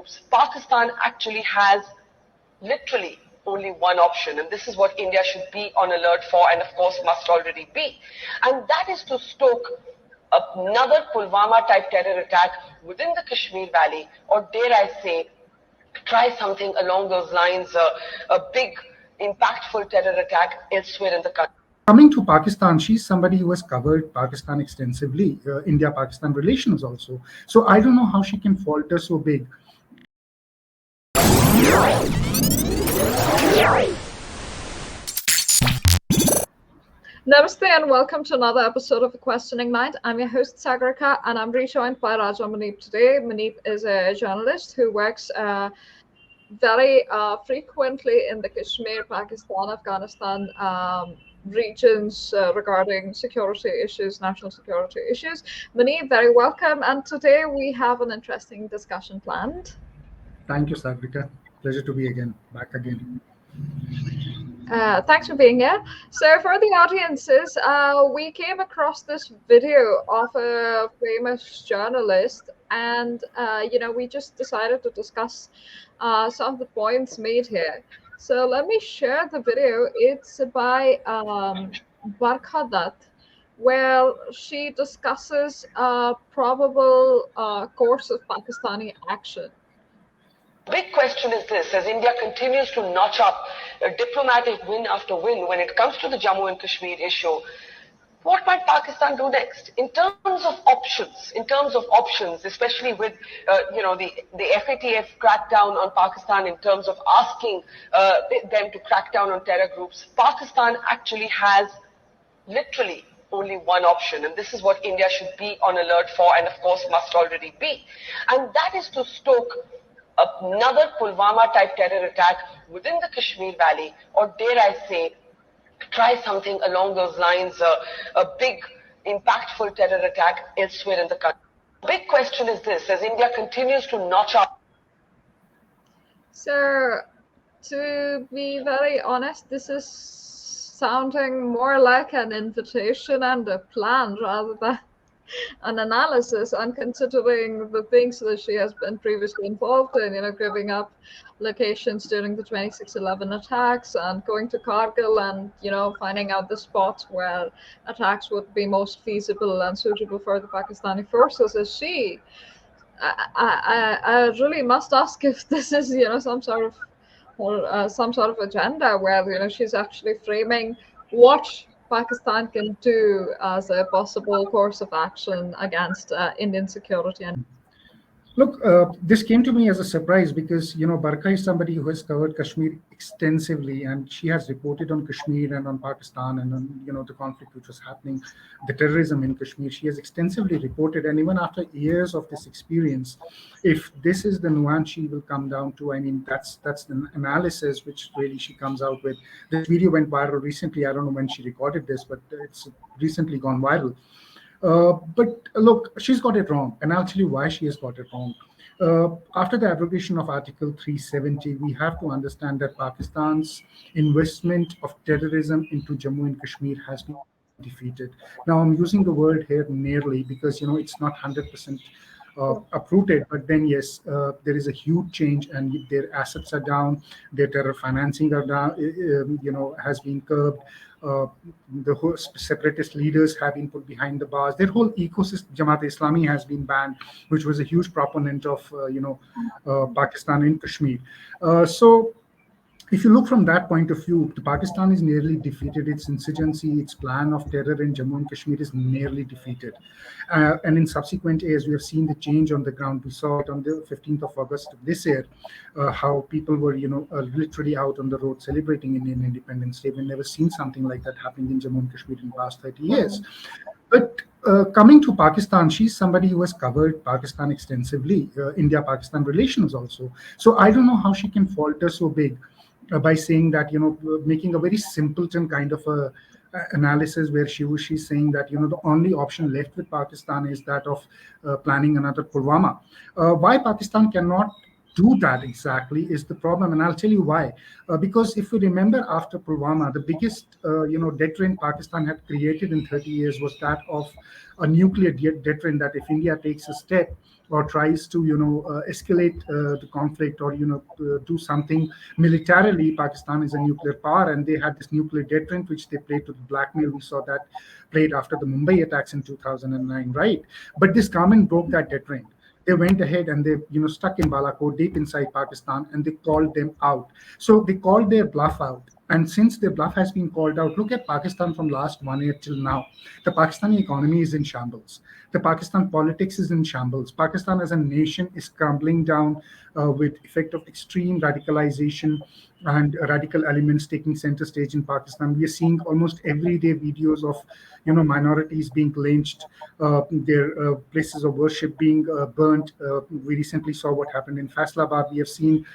groups, Pakistan actually has literally only one option, and this is what India should be on alert for, and of course must already be, and that is to stoke another Pulwama type terror attack within the Kashmir Valley, or dare I say, try something along those lines, a big impactful terror attack elsewhere in the country. Coming to Pakistan, she's somebody who has covered Pakistan extensively, India-Pakistan relations also. So I don't know how she can falter so big. Namaste and welcome to another episode of The Questioning Mind. I'm your host Sagarika and I'm rejoined by Raja Manip today. Manip is a journalist who works very frequently in the Kashmir, Pakistan, Afghanistan regions regarding security issues, national security issues. Manip, very welcome. And today we have an interesting discussion planned. Thank you, Sagrika. Pleasure to be back again. Thanks for being here. So for the audiences, we came across this video of a famous journalist, and we just decided to discuss some of the points made here. So let me share the video. It's by Barkha Dutt, where she discusses a probable course of Pakistani action. Big question is this: as India continues to notch up a diplomatic win after win when it comes to the Jammu and Kashmir issue, what might Pakistan do next in terms of options, especially with the FATF crackdown on Pakistan in terms of asking them to crack down on terror groups? Pakistan actually has literally only one option, and this is what India should be on alert for, and of course must already be, and that is to stoke another Pulwama type terror attack within the Kashmir Valley, or dare I say, try something along those lines, a big impactful terror attack elsewhere in the country. Big question is this: as India continues to notch up. So, to be very honest, this is sounding more like an invitation and a plan rather than an analysis, and considering the things that she has been previously involved in, giving up locations during the 26/11 attacks and going to Kargil and, finding out the spots where attacks would be most feasible and suitable for the Pakistani forces. I really must ask if this is, some sort of agenda where, she's actually framing what Pakistan can do as a possible course of action against Indian security. Look, this came to me as a surprise because, Barkha is somebody who has covered Kashmir extensively, and she has reported on Kashmir and on Pakistan and on, the conflict which was happening, the terrorism in Kashmir. She has extensively reported, and even after years of this experience, if this is the nuance she will come down to, I mean, that's the analysis which really she comes out with. This video went viral recently. I don't know when she recorded this, but it's recently gone viral. But look, she's got it wrong, and I'll tell you why she has got it wrong. After the abrogation of Article 370, we have to understand that Pakistan's investment of terrorism into Jammu and Kashmir has been defeated. Now, I'm using the word here nearly because, it's not 100% uprooted, but then yes, there is a huge change, and their assets are down, their terror financing are down, has been curbed. The whole separatist leaders have been put behind the bars. Their whole ecosystem, Jamaat-e-Islami, has been banned, which was a huge proponent of, Pakistan in Kashmir. So, if you look from that point of view, Pakistan is nearly defeated. Its insurgency, its plan of terror in Jammu and Kashmir is nearly defeated. And in subsequent years, we have seen the change on the ground. We saw it on the 15th of August of this year, how people were, literally out on the road celebrating Indian Independence Day. We've never seen something like that happening in Jammu and Kashmir in the past 30 years. But coming to Pakistan, she's somebody who has covered Pakistan extensively, India-Pakistan relations also. So I don't know how she can falter so big by saying that, making a very simpleton kind of a analysis where she's saying that, the only option left with Pakistan is that of planning another Pulwama. Why Pakistan cannot do that exactly is the problem, and I'll tell you why. Because if you remember, after Pulwama, the biggest deterrent Pakistan had created in 30 years was that of a nuclear deterrent. That if India takes a step or tries to escalate the conflict, or do something militarily, Pakistan is a nuclear power, and they had this nuclear deterrent which they played to the blackmail. We saw that played after the Mumbai attacks in 2009, right? But this government broke that deterrent. They went ahead and they stuck in Balakot, deep inside Pakistan, and they called them out. So they called their bluff out. And since their bluff has been called out, look at Pakistan from last 1 year till now. The Pakistani economy is in shambles. The Pakistan politics is in shambles. Pakistan as a nation is crumbling down with effect of extreme radicalization and radical elements taking center stage in Pakistan. We are seeing almost everyday videos of minorities being lynched, their places of worship being burnt. We recently saw what happened in Faisalabad. We have seen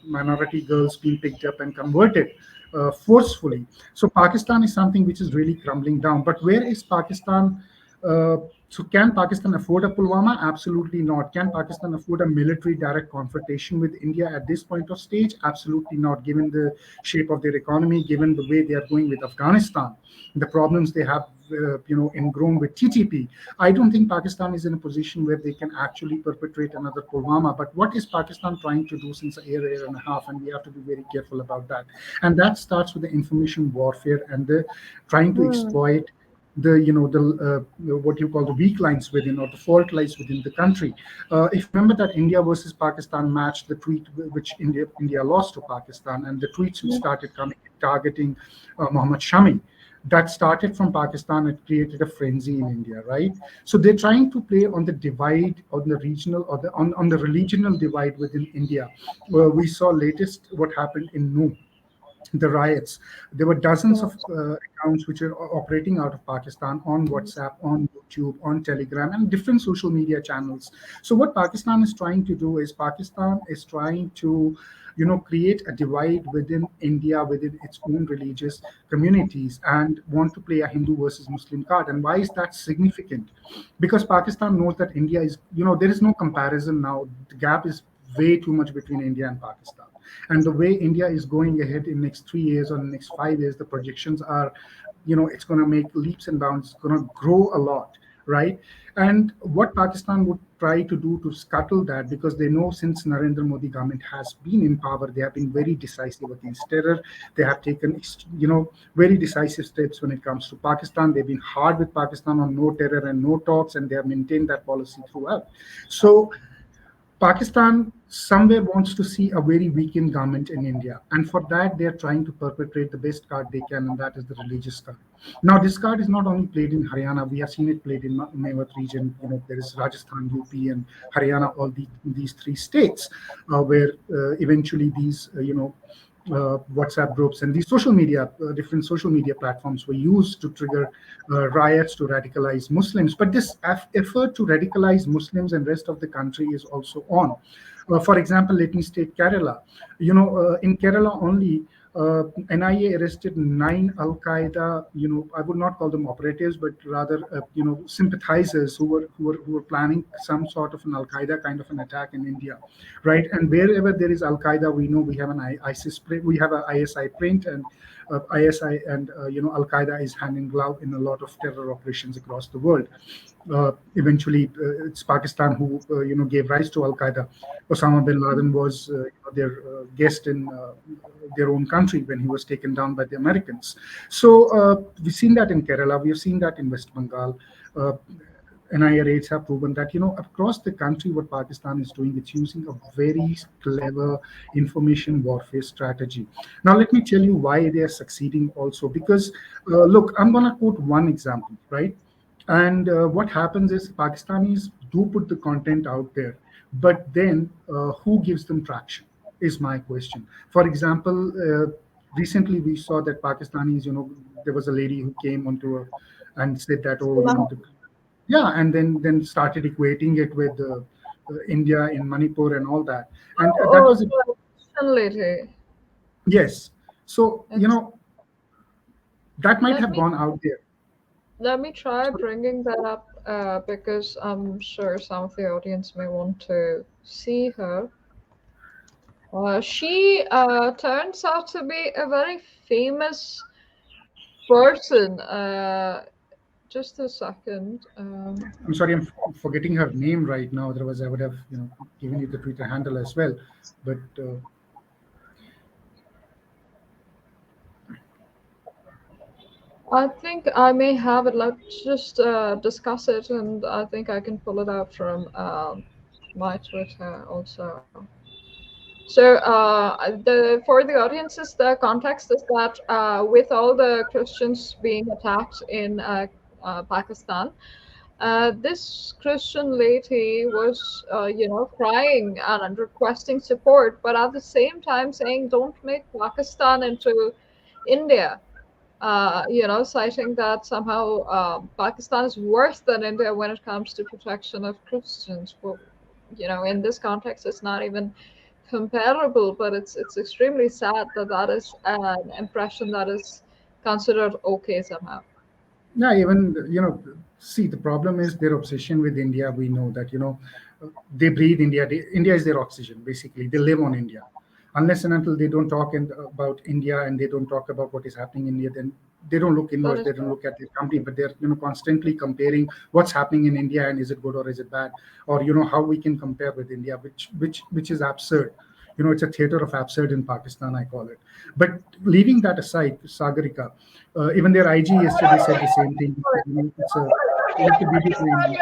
minority girls being picked up and converted forcefully. So Pakistan is something which is really crumbling down. But where is Pakistan? So can Pakistan afford a Pulwama? Absolutely not. Can Pakistan afford a military direct confrontation with India at this point of stage? Absolutely not. Given the shape of their economy, given the way they are going with Afghanistan, the problems they have, ingrown with TTP, I don't think Pakistan is in a position where they can actually perpetrate another Pulwama. But what is Pakistan trying to do since a year and a half? And we have to be very careful about that. And that starts with the information warfare and the trying to Hmm. exploit the what you call the weak lines within, or the fault lies within the country. If you remember that India versus Pakistan match, the tweet which India lost to Pakistan, and the tweets which started coming targeting Mohammad Shami, that started from Pakistan. It created a frenzy in India, right? So they're trying to play on the divide, on the regional, or on the religional divide within India. We saw latest what happened in Noor, the riots. There were dozens of accounts which are operating out of Pakistan on WhatsApp, on YouTube, on Telegram, and different social media channels. So what Pakistan is trying to do is Pakistan is trying to create a divide within India, within its own religious communities, and want to play a Hindu versus Muslim card. And why is that significant? Because Pakistan knows that India is, there is no comparison now. The gap is way too much between India and Pakistan. And the way India is going ahead in next 3 years or the next 5 years, the projections are, it's going to make leaps and bounds. It's going to grow a lot, right? And what Pakistan would try to do to scuttle that, because they know since Narendra Modi government has been in power, they have been very decisive against terror. They have taken, very decisive steps when it comes to Pakistan. They've been hard with Pakistan on no terror and no talks, and they have maintained that policy throughout. So Pakistan somewhere wants to see a very weakened government in India, and for that they are trying to perpetrate the best card they can, and that is the religious card. Now, this card is not only played in Haryana; we have seen it played in Mewat region. There is Rajasthan, UP, and Haryana, all these three states, where eventually these WhatsApp groups and these social media, different social media platforms were used to trigger riots to radicalize Muslims. But this effort to radicalize Muslims and rest of the country is also on. For example, let me state Kerala. In Kerala only, NIA arrested 9 Al Qaeda. I would not call them operatives, but rather, sympathizers who were planning some sort of an Al Qaeda kind of an attack in India, right? And wherever there is Al Qaeda, we know we have an ISIS print, we have an ISI print, and ISI and Al Qaeda is hand in glove in a lot of terror operations across the world. Eventually, it's Pakistan who gave rise to Al Qaeda. Osama bin Laden was their guest in their own country when he was taken down by the Americans. So we've seen that in Kerala. We have seen that in West Bengal. NIA raids have proven that across the country, what Pakistan is doing, it's using a very clever information warfare strategy. Now, let me tell you why they are succeeding also. Because look, I'm gonna quote one example, right? And what happens is Pakistanis do put the content out there, but then who gives them traction is my question. For example, recently we saw that Pakistanis, there was a lady who came onto and said that, oh, yeah, and then started equating it with India in Manipur and all that, and that Oh, was the Russian lady. yes. So It's, that might let have me gone out there. let me try So, bringing that up. because I'm sure some of the audience may want to see her. She turns out to be a very famous person. Just a second. I'm sorry, I'm forgetting her name right now. Otherwise, I would have given you the Twitter handle as well. But I think I may have it. Let's just discuss it, and I think I can pull it out from my Twitter also. So, for the audiences, the context is that with all the Christians being attacked in Pakistan, this Christian lady was, crying and requesting support, but at the same time saying, "Don't make Pakistan into India." Citing that somehow Pakistan is worse than India when it comes to protection of Christians. Well, in this context, it's not even comparable, but it's extremely sad that that is an impression that is considered okay somehow. yeah, even see, the problem is their obsession with India. We know that they breathe India. India is their oxygen. Basically, they live on India. Unless and until they don't talk about India and they don't talk about what is happening in India, then they don't look That inwards. is They don't look at their country, but they're constantly comparing what's happening in India and is it good or is it bad, or how we can compare with India, which is absurd. It's a theater of absurd in Pakistan, I call it. But leaving that aside, Sagarika, even their IG yesterday said the same thing. It's a video playing.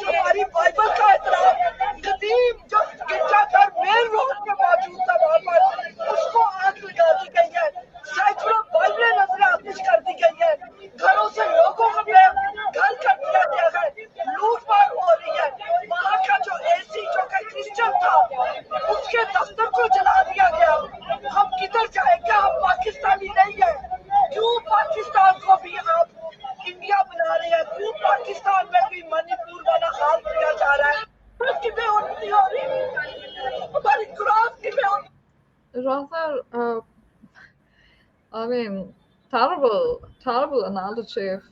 जो हमारी Bible का एहतराम कदीम जो गिरजाघर main road पे मौजूद था वहां पर उसको आग लगा दी गई है। सैकड़ों बाइबलें नजर आतिश कर दी गई है। घरों से लोगों को घर कर दिया गया है। लूटमार हो रही है। वहां का जो एसी जो कि क्रिश्चियन था उसके दफ्तर को जला दिया गया। हम किधर जाएंगे? हम पाकिस्तानी नहीं है। क्यों पाकिस्तान को भी आप इंडिया बना रहे हैं? क्यों पाकिस्तान में भी मणिपुर वाला हाल किया जा रहा है? की बेइज्जती हो रही है। हमारी कुरान की बेइज्जती। rather, I mean, terrible analogy if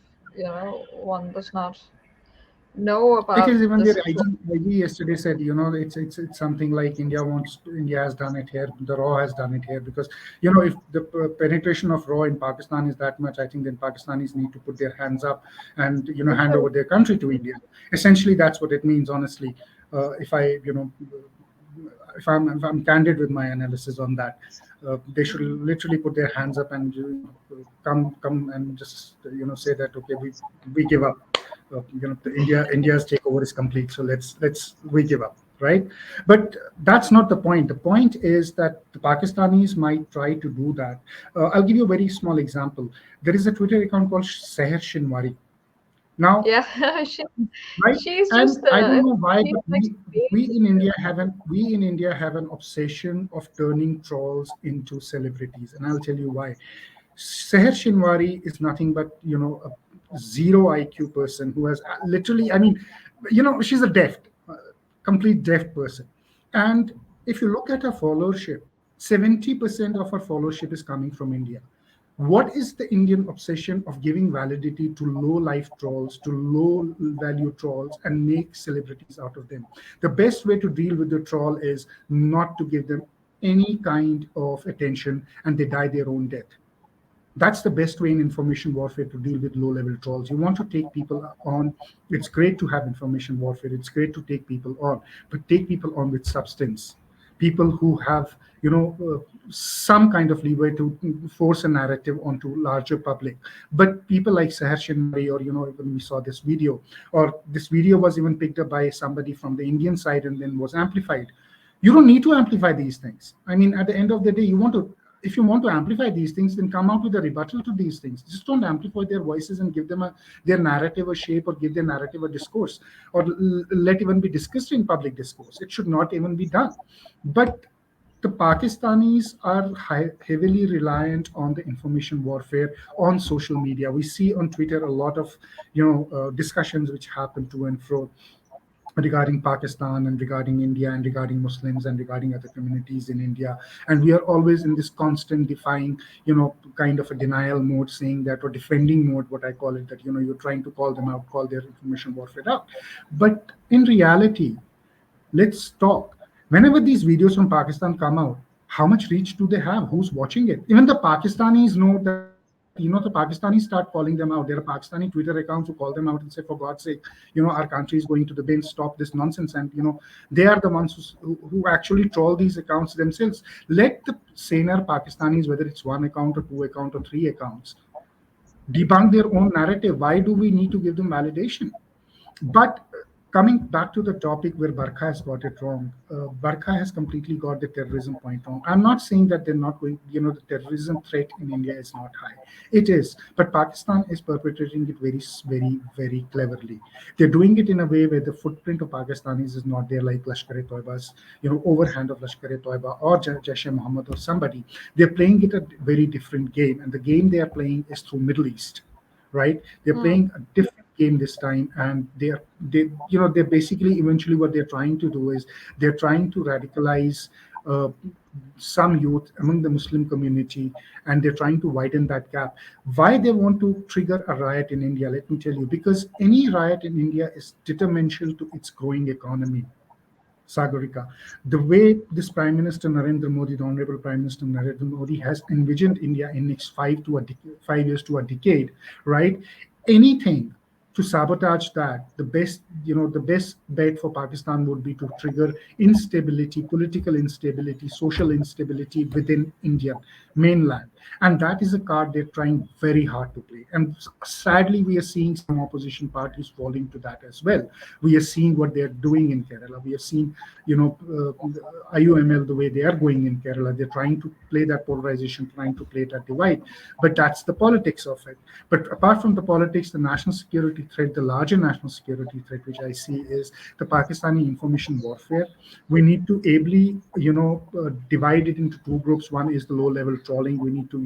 one does not know about Because even the their situation. IG yesterday said, it's something like India has done it here, the raw has done it here. Because if the penetration of raw in Pakistan is that much, I think then Pakistanis need to put their hands up and hand over their country to India. Essentially, that's what it means. Honestly, if I'm candid with my analysis on that, they should literally put their hands up and come and just say that okay, we give up. India's takeover is complete, so we give up, right? But that's not the point. The point is that the Pakistanis might try to do that. I'll give you a very small example. There is a Twitter account called Seher Shinwari. Now, Yeah, right? she's And just I don't know why, she's but like we in India have an obsession of turning trolls into celebrities, and I'll tell you why. Seher Shinwari is nothing but a zero IQ person who has literally, I mean, she's a complete deaf person, and if you look at her followership, 70% of her followership is coming from India. What is the Indian obsession of giving validity to low life trolls, to low value trolls, and make celebrities out of them? The best way to deal with the troll is not to give them any kind of attention and they die their own death. That's the best way in information warfare to deal with low level trolls. You want to take people on. It's great to have information warfare. It's great to take people on, but take people on with substance. People who have, some kind of leeway to force a narrative onto larger public. But people like Seher Shinwari, or when we saw this video, or this video was even picked up by somebody from the Indian side and then was amplified. You don't need to amplify these things. I mean, at the end of the day, if you want to amplify these things, then come out with a rebuttal to these things. Just don't amplify their voices and give them their narrative a shape, or give their narrative a discourse, or let even be discussed in public discourse. It should not even be done. But the Pakistanis are heavily reliant on the information warfare on social media. We see on Twitter a lot of discussions which happen to and fro. regarding Pakistan and regarding India and regarding Muslims and regarding other communities in India. And we are always in this constant defying, kind of a denial mode, saying that, or defending mode, what I call it, that, you're trying to call them out, call their information warfare out. But in reality, let's talk. Whenever these videos from Pakistan come out, how much reach do they have? Who's watching it? Even the Pakistanis know that, the Pakistanis start calling them out. There are Pakistani Twitter accounts who call them out and say, for God's sake, our country is going to the bin, stop this nonsense. And, they are the ones who actually troll these accounts themselves. Let the saner Pakistanis, whether it's one account or two account or three accounts, debunk their own narrative. Why do we need to give them validation? But coming back to the topic where Barkha has got it wrong, Barkha has completely got the terrorism point wrong. I'm not saying that they're not going, the terrorism threat in India is not high. It is, but Pakistan is perpetrating it very, very, very cleverly. They're doing it in a way where the footprint of Pakistanis is not there, like Lashkar-e-Toiba's, overhand of Lashkar-e-Toiba or Jaish-e-Mohammed or somebody. They're playing it a very different game, and the game they are playing is through Middle East, right? They're Mm. playing a different game this time, and they're basically, eventually what they're trying to do is they're trying to radicalize uh, some youth among the Muslim community, and they're trying to widen that gap. Why they want to trigger a riot in India? Let me tell you, because any riot in India is detrimental to its growing economy. Sagarika. The way this Prime Minister Narendra Modi, the Honorable Prime Minister Narendra Modi, has envisioned India in next 5 years to a decade, right? Anything to sabotage that, the best bet for Pakistan would be to trigger instability, political instability, social instability within Indian mainland. And that is a card they're trying very hard to play. And sadly, we are seeing some opposition parties falling to that as well. We are seeing what they're doing in Kerala. We have seen, IUML, the way they are going in Kerala. They're trying to play that polarization, trying to play that divide. But that's the politics of it. But apart from the politics, the national security threat, the larger national security threat, which I see, is the Pakistani information warfare. We need to ably, divide it into two groups. One is the low-level trolling. We need to,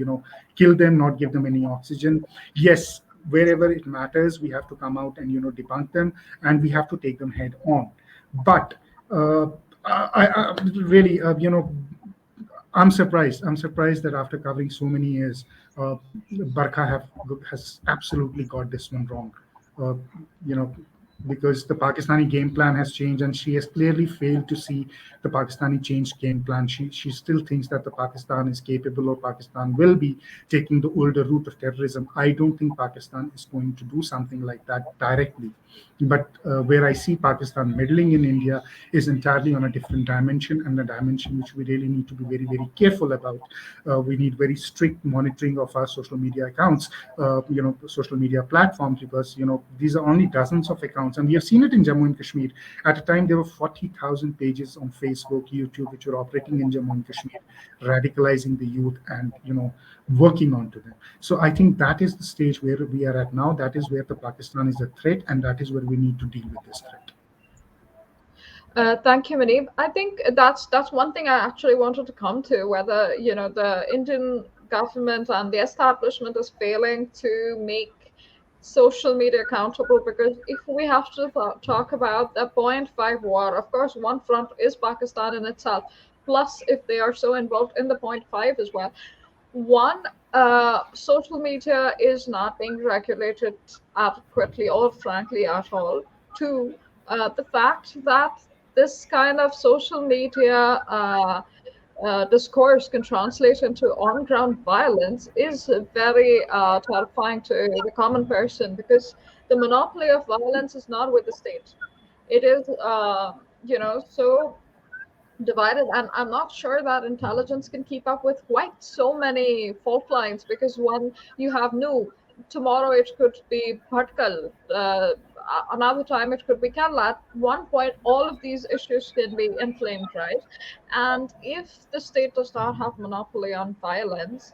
kill them, not give them any oxygen. Yes, wherever it matters, we have to come out and, debunk them, and we have to take them head on. But uh, I really, I'm surprised. I'm surprised that after covering so many years, uh, Barkha has absolutely got this one wrong. Uh, you know, because the Pakistani game plan has changed, and she has clearly failed to see the Pakistani changed game plan. She still thinks that the Pakistan is capable, or Pakistan will be taking the older route of terrorism. I don't think Pakistan is going to do something like that directly. But where I see Pakistan meddling in India is entirely on a different dimension, and a dimension which we really need to be very, very careful about. We need very strict monitoring of our social media accounts, social media platforms, because these are only dozens of accounts, and we have seen it in Jammu and Kashmir. At a time, there were 40,000 pages on Facebook, YouTube, which were operating in Jammu and Kashmir, radicalizing the youth and working onto them. So I think that is the stage where we are at now. That is where the Pakistan is a threat, and that is where we need to deal with this threat. Thank you, Manib. I think that's one thing I actually wanted to come to, whether the Indian government and the establishment is failing to make social media accountable. Because if we have to talk about the point 0.5 war, of course, one front is Pakistan in itself. Plus, if they are so involved in the point 0.5 as well, one, social media is not being regulated adequately or frankly at all. Two, the fact that this kind of social media discourse can translate into on-ground violence is very terrifying to the common person, because the monopoly of violence is not with the state. It is, so divided, and I'm not sure that intelligence can keep up with quite so many fault lines, because when you have new, tomorrow it could be Bhatkal, another time it could be Kerala. At one point all of these issues can be inflamed, right? And if the state does not have monopoly on violence,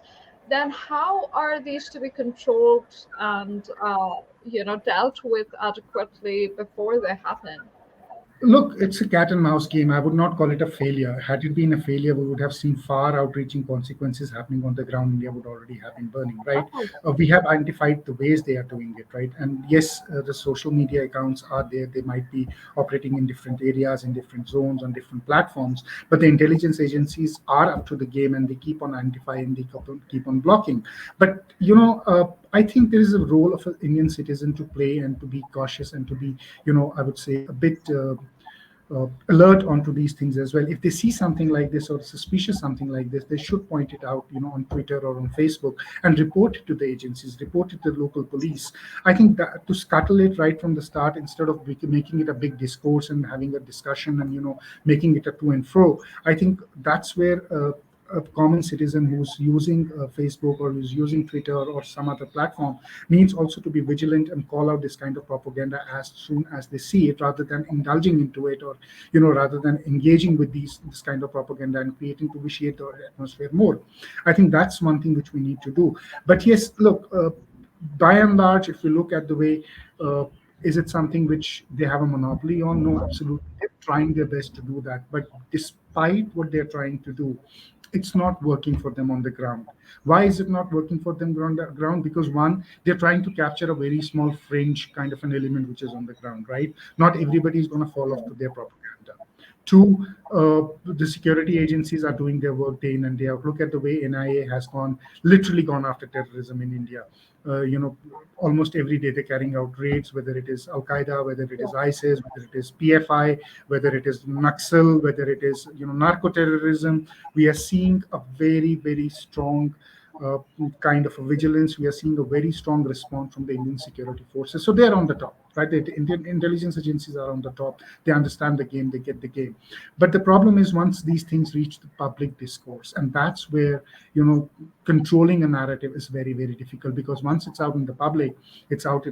then how are these to be controlled and dealt with adequately before they happen? Look, it's a cat and mouse game. I would not call it a failure. Had it been a failure, we would have seen far outreaching consequences happening on the ground. India would already have been burning, right? We have identified the ways they are doing it, right? And yes, the social media accounts are there. They might be operating in different areas, in different zones, on different platforms. But the intelligence agencies are up to the game, and they keep on identifying, they keep on blocking. But I think there is a role of an Indian citizen to play and to be cautious and to be, I would say, a bit alert onto these things as well. If they see something like this or suspicious something like this, they should point it out, on Twitter or on Facebook, and report it to the agencies, report it to the local police. I think that to scuttle it right from the start, instead of making it a big discourse and having a discussion and making it a to and fro, I think that's where a common citizen who's using Facebook or who's using Twitter or some other platform needs also to be vigilant and call out this kind of propaganda as soon as they see it, rather than indulging into it, or rather than engaging with this kind of propaganda and creating to vitiate the atmosphere more. I think that's one thing which we need to do. But yes, look, by and large, if we look at the way, uh, is it something which they have a monopoly on? No, absolutely. They're trying their best to do that. But despite what they're trying to do, it's not working for them on the ground. Why is it not working for them on the ground? Because one, they're trying to capture a very small fringe kind of an element which is on the ground, right? Not everybody is going to fall off to their propaganda. Two, the security agencies are doing their work day in and day out. Look at the way NIA has literally gone after terrorism in India. Almost every day they're carrying out raids, whether it is Al Qaeda, whether it is ISIS, whether it is PFI, whether it is Naxal, whether it is narco terrorism. We are seeing a very, very strong uh, kind of a vigilance. We are seeing a very strong response from the Indian security forces. So they're on the top, right? The Indian intelligence agencies are on the top. They understand the game, they get the game. But the problem is, once these things reach the public discourse, and that's where, controlling a narrative is very, very difficult, because once it's out in the public, it's out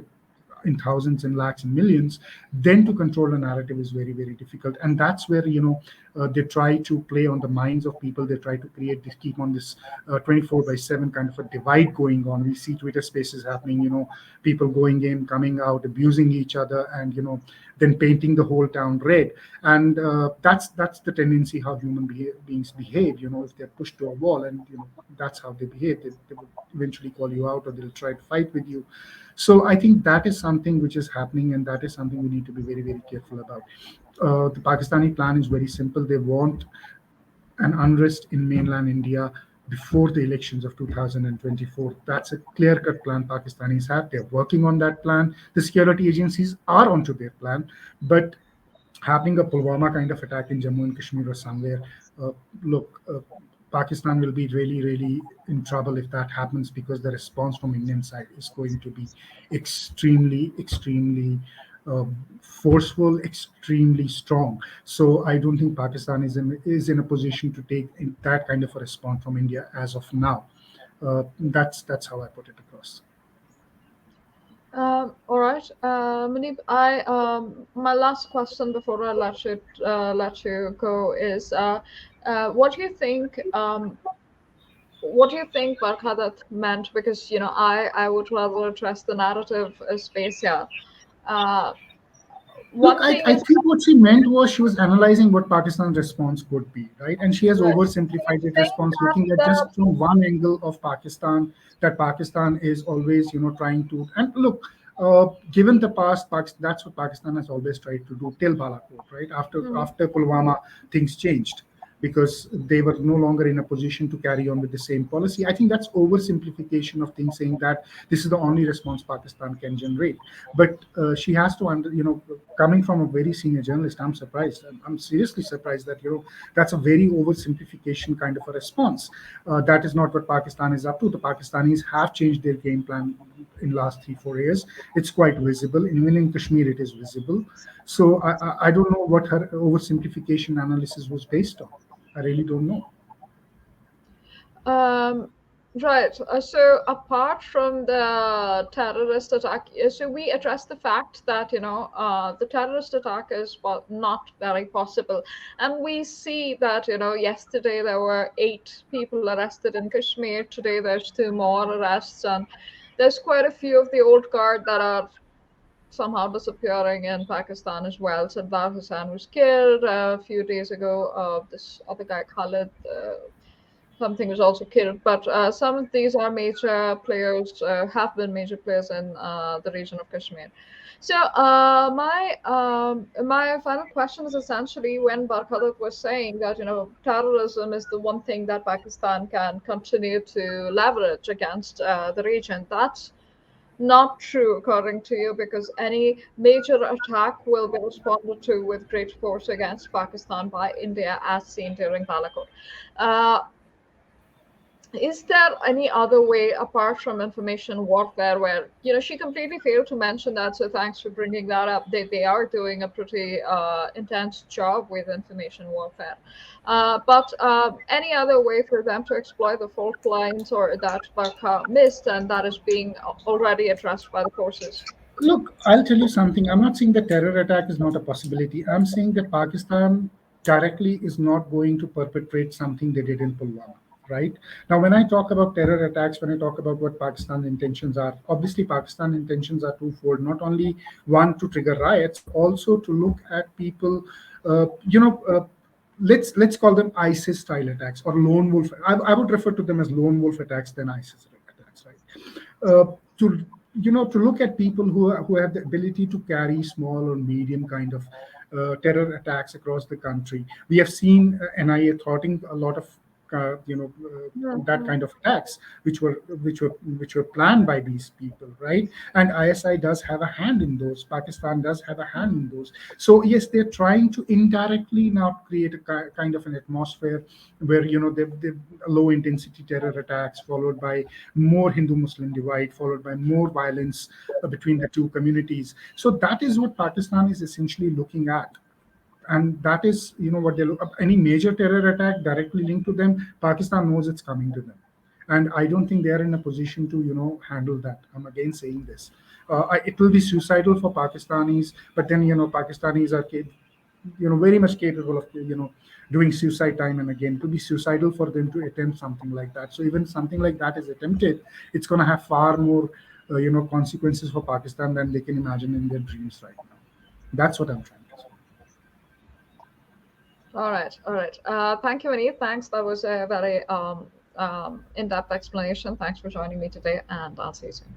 in thousands and lakhs and millions, then to control a narrative is very, very difficult. And that's where they try to play on the minds of people. They try to create this, keep on this 24/7 kind of a divide going on. We see Twitter spaces happening, people going in, coming out, abusing each other, and then painting the whole town red. And that's the tendency how beings behave. If they're pushed to a wall, and that's how they behave. They will eventually call you out, or they'll try to fight with you. So I think that is something which is happening, and that is something we need to be very, very careful about. The Pakistani plan is very simple. They want an unrest in mainland India before the elections of 2024. That's a clear-cut plan Pakistanis have. They're working on that plan. The security agencies are onto their plan, but happening a Pulwama kind of attack in Jammu and Kashmir or somewhere, look, Pakistan will be really, really in trouble if that happens, because the response from Indian side is going to be extremely, extremely forceful, extremely strong. So I don't think Pakistan is in a position to take that kind of a response from India as of now. That's how I put it across. All right, Manip. My last question before I let you go is, what do you think? What do you think Barkhadat meant? Because I would rather address the narrative space here. Uh, Look, one I, thing I is think what she meant was she was analyzing what Pakistan's response could be, right? And she has right. Do you oversimplified that think response, that looking at just from one angle of Pakistan, that Pakistan is always, trying to. And look, given the past, that's what Pakistan has always tried to do till Balakot, right? After Pulwama, things changed, because they were no longer in a position to carry on with the same policy. I think that's oversimplification of things, saying that this is the only response Pakistan can generate. But she has to coming from a very senior journalist, I'm surprised. I'm seriously surprised that that's a very oversimplification kind of a response. That is not what Pakistan is up to. The Pakistanis have changed their game plan in last 3-4 years. It's quite visible. Even in Kashmir, it is visible. So I don't know what her oversimplification analysis was based on. I really don't know. Um, right. So apart from the terrorist attack, so we address the fact that the terrorist attack is not very possible, and we see that yesterday there were 8 people arrested in Kashmir. Today there's 2 more arrests, and there's quite a few of the old guard that are somehow disappearing in Pakistan as well. Sadr Hussain was killed a few days ago. This other guy, Khalid, something was also killed. But some of these are major players, have been major players in the region of Kashmir. So my final question is essentially when Barkhadat was saying that terrorism is the one thing that Pakistan can continue to leverage against the region. That's not true according to you, because any major attack will be responded to with great force against Pakistan by India, as seen during Balakot. Uh, is there any other way apart from information warfare where she completely failed to mention that, so thanks for bringing that up. They are doing a pretty intense job with information warfare, but any other way for them to exploit the fault lines or that Barkha missed and that is being already addressed by the forces? Look, I'll tell you something. I'm not saying that terror attack is not a possibility. I'm saying that Pakistan directly is not going to perpetrate something they did in Pulwama. Right now, when I talk about terror attacks, when I talk about what Pakistan's intentions are, obviously Pakistan's intentions are twofold. Not only one, to trigger riots, also to look at people. Let's call them ISIS style attacks or lone wolf. I would refer to them as lone wolf attacks than ISIS attacks. Right. To to look at people who have the ability to carry small or medium kind of terror attacks across the country. We have seen NIA thwarting a lot of that Mhm. kind of attacks, which were planned by these people, right? And ISI does have a hand in those. Pakistan does have a hand in those. So yes, they're trying to indirectly now create a kind of an atmosphere where they've low intensity terror attacks followed by more Hindu-Muslim divide, followed by more violence between the two communities. So that is what Pakistan is essentially looking at. And that is, what they look. Any major terror attack directly linked to them, Pakistan knows it's coming to them. And I don't think they are in a position to, handle that. I'm again saying this. It will be suicidal for Pakistanis, but then, Pakistanis are very much capable of doing suicide time and again. It will be suicidal for them to attempt something like that. So even something like that is attempted, it's going to have far more consequences for Pakistan than they can imagine in their dreams right now. That's what I'm trying to say. All right, all right. Thank you, Anit. Thanks. That was a very in-depth explanation. Thanks for joining me today, and I'll see you soon.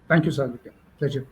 Thank you, Salvika. Pleasure.